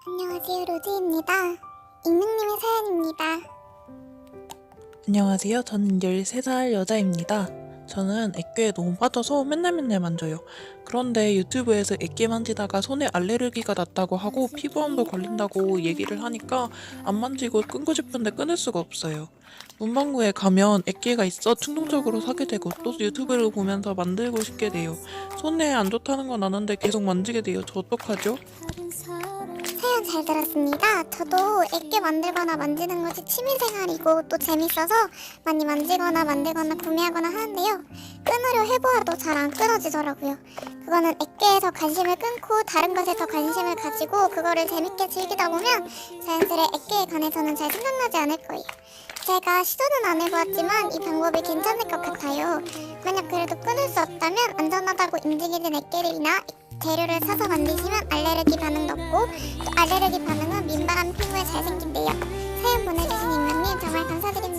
안녕하세요, 로즈입니다. 익명님의 사연입니다. 안녕하세요. 저는 13살 여자입니다. 저는 액괴에 너무 빠져서 맨날 만져요. 그런데 유튜브에서 액괴 만지다가 손에 알레르기가 났다고 하고 피부암도 걸린다고 얘기를 하니까 안 만지고 끊고 싶은데 끊을 수가 없어요. 문방구에 가면 액괴가 있어 충동적으로 사게 되고 또 유튜브를 보면서 만들고 싶게 돼요. 손에 안 좋다는 건 아는데 계속 만지게 돼요. 저 어떡하죠? 사연 잘 들었습니다. 저도 액괴 만들거나 만지는 것이 취미생활이고 또 재밌어서 많이 만지거나 만들거나 구매하거나 하는데요. 끊으려 해보아도 잘 안 끊어지더라고요. 그거는 액괴에서 관심을 끊고 다른 것에 더 관심을 가지고 그거를 재밌게 즐기다 보면 자연스레 액괴에 관해서는 잘 생각나지 않을 거예요. 제가 시도는 안 해보았지만 이 방법이 괜찮을 것 같아요. 만약 그래도 끊을 수 없다면 안전하다고 인증이 된 액괴들이나 재료를 사서 만드시면 알레르기 반응도 없고 또 알레르기 반응은 민감한 피부에 잘 생긴대요. 사연 보내주신 익명님 정말 감사드립니다.